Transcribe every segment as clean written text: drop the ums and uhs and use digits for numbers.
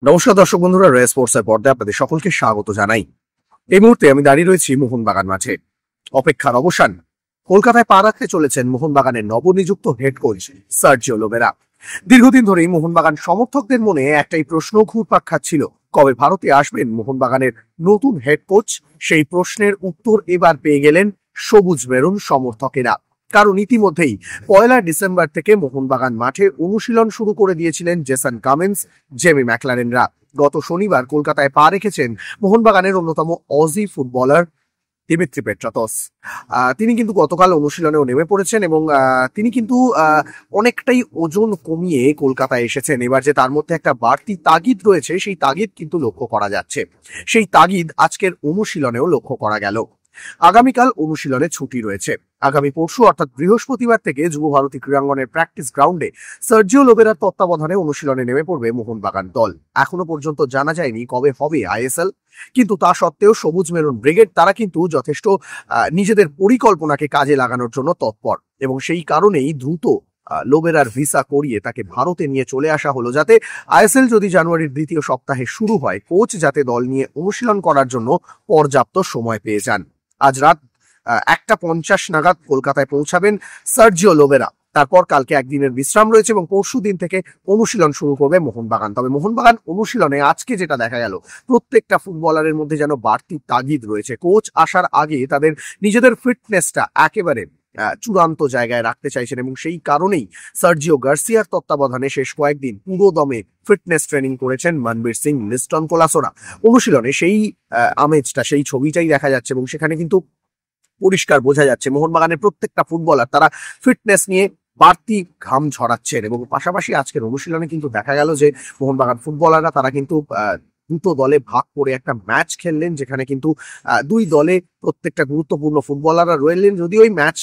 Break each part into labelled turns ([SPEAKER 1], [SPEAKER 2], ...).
[SPEAKER 1] নমস্কার দর্শক বন্ধুরা, রে স্পোর্টসের পর্দায় আপনাদের সকলকে স্বাগত জানাই। এই মুহূর্তে আমি দাঁড়িয়ে রয়েছি মোহনবাগান মাঠে। অপেক্ষার অবসান। কলকাতায় পা রাখতে চলেছেন মোহনবাগানের নবনিযুক্ত হেড কোচ সার্জিও লোবেরা। দীর্ঘদিন ধরেই মোহনবাগান সমর্থকদের মনে একটাই প্রশ্ন ঘুরপাক খাচ্ছিল, কবে ভারতে আসবেন মোহনবাগানের নতুন হেড কোচ। সেই প্রশ্নের উত্তর এবার পেয়ে গেলেন সবুজ মেরুন সমর্থকেরা। কারণ ইতিমধ্যেই 1 ডিসেম্বর থেকে মোহনবাগান মাঠে অনুশীলন শুরু করে দিয়েছিলেন জেসন কামিন্স, জেমি ম্যাকলারেনরা। গত শনিবার কলকাতায় পা রেখেছেন মোহনবাগানের অন্যতম অজি ফুটবলার দিমিত্রি পেট্রাতস। তিনি কিন্তু গতকাল অনুশীলনেও নেমে পড়েছেন এবং তিনি কিন্তু অনেকটাই ওজন কমিয়ে কলকাতায় এসেছেন। এবার যে তার মধ্যে একটা বাড়তি তাগিদ রয়েছে, সেই তাগিদ কিন্তু লক্ষ্য করা যাচ্ছে। সেই তাগিদ আজকের অনুশীলনেও লক্ষ্য করা গেল। আগামীকাল অনুশীলনে ছুটি রয়েছে। আগামী পরশু অর্থাৎ বৃহস্পতিবার থেকে যুবভারতী ক্রীড়াঙ্গনের প্র্যাকটিস গ্রাউন্ডে সার্জিও লোবেরার তত্ত্বাবধানে অনুশীলনে নেমে পড়বে মোহনবাগান দল। এখনো পর্যন্ত জানা যায়নি কবে হবে আইএসএল, কিন্তু তা সত্ত্বেও সবুজ মেরুন ব্রিগেড তারা কিন্তু যথেষ্ট নিজেদের পরিকল্পনাকে কাজে লাগানোর জন্য তৎপর এবং সেই কারণেই দ্রুত লোবেরার ভিসা করিয়ে তাকে ভারতে নিয়ে চলে আসা হলো, যাতে আইএসএল যদি জানুয়ারির দ্বিতীয় সপ্তাহে শুরু হয়, কোচ যাতে দল নিয়ে অনুশীলন করার জন্য পর্যাপ্ত সময় পেয়ে যান। আজ রাত 1:50 নাগাদ কলকাতায় পৌঁছাবেন সার্জিও লোবেরা। তারপর কালকে একদিনের বিশ্রাম রয়েছে এবং পরশু দিন থেকে অনুশীলন শুরু করবে মোহনবাগান। তবে মোহনবাগান অনুশীলনে আজকে যেটা দেখা গেল, প্রত্যেকটা ফুটবলারের মধ্যে যেন বাড়তি তাগিদ রয়েছে। কোচ আসার আগে তাদের নিজেদের ফিটনেসটা একেবারে চূড়ান্ত জায়গায় রাখতে চাইছেন এবং সেই কারণেই সার্জিও গার্সিয়ার তত্ত্বাবধানে শেষ কয়েকদিন পুরো দমে ফিটনেস ট্রেনিং করেছেন মনবীর সিং, লিস্টন কোলাসোরা। অনুশীলনে সেই আমেজটা, সেই ছবিটাই দেখা যাচ্ছে এবং সেখানে কিন্তু পরিষ্কার বোঝা যাচ্ছে মোহনবাগানের প্রত্যেকটা ফুটবলার তারা ফিটনেস নিয়ে বাড়তি ঘাম ঝরাচ্ছেন। এবং পাশাপাশি আজকের অনুশীলনে কিন্তু দেখা গেল যে মোহনবাগান ফুটবলাররা তারা কিন্তু দুটো দলে ভাগ করে একটা ম্যাচ খেললেন, যেখানে কিন্তু দুই দলে প্রত্যেকটা গুরুত্বপূর্ণ ফুটবলাররা রইলেন। যদি ওই ম্যাচ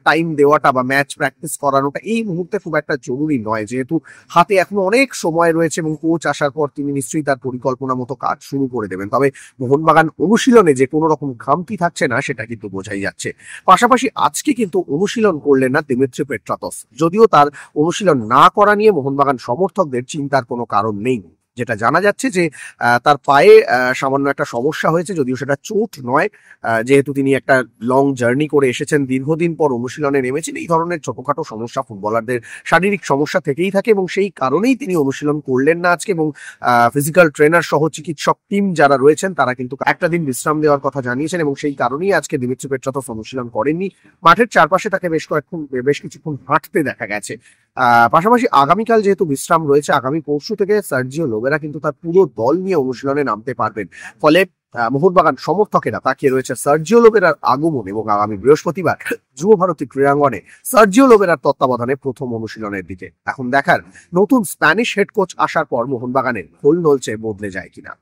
[SPEAKER 1] টাইম দেওয়াটা বা ম্যাচ প্র্যাকটিস করানোটা এই মুহূর্তে খুব একটা জরুরি নয়, যেহেতু হাতে এখনো অনেক সময় রয়েছে এবং কোচ আসার পর তিনি নিশ্চয়ই তার পরিকল্পনা মতো কাজ শুরু করে দেবেন। তবে মোহনবাগান অনুশীলনে যে কোনো রকম ঘামতি থাকছে না সেটা কিন্তু বোঝাই যাচ্ছে। পাশাপাশি আজকে কিন্তু অনুশীলন করলেন না দিমিত্রি পেট্রাতস, যদিও তার অনুশীলন না করা নিয়ে মোহনবাগান সমর্থকদের চিন্তার কোনো কারণ নেই। যেটা জানা যাচ্ছে যে তার পায়ে সামান্য একটা সমস্যা হয়েছে, যদিও সেটা চোট নয়। যেহেতু তিনি একটা লং জার্নি করে এসেছেন, দীর্ঘদিন পর অনুশীলনে নেমেছেন, এই ধরনের ছোটখাটো সমস্যা ফুটবলারদের শারীরিক সমস্যা থেকেই থাকে এবং সেই কারণেই তিনি অনুশীলন করলেন না আজকে। এবং ফিজিক্যাল ট্রেনার সহ চিকিৎসক টিম যারা রয়েছেন তারা কিন্তু একটা দিন বিশ্রাম দেওয়ার কথা জানিয়েছেন এবং সেই কারণেই আজকে দিমিত্রি পেট্রাতস অনুশীলন করেননি। মাঠের চারপাশে তাকে বেশ কিছুক্ষণ হাঁটতে দেখা গেছে। পাশাপাশি আগামীকাল যেহেতু বিশ্রাম রয়েছে, আগামী পরশু থেকে সার্জিও লোবেরা কিন্তু তার পুরো দল নিয়ে অনুশীলনে নামতে পারবেন। ফলে মোহনবাগান সমর্থকেরা তাকিয়ে রয়েছে সার্জিও লোবেরার আগমন এবং আগামী বৃহস্পতিবার যুবভারতী ক্রীড়াঙ্গনে সার্জিও লোবেরার তত্ত্বাবধানে প্রথম অনুশীলনের দিকে। এখন দেখার নতুন স্প্যানিশ হেড কোচ আসার পর মোহনবাগানের খোল নলচে বদলে যায় কিনা।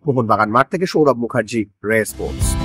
[SPEAKER 1] মোহনবাগান মাঠ থেকে সৌরভ মুখার্জি, রে স্পোর্টস।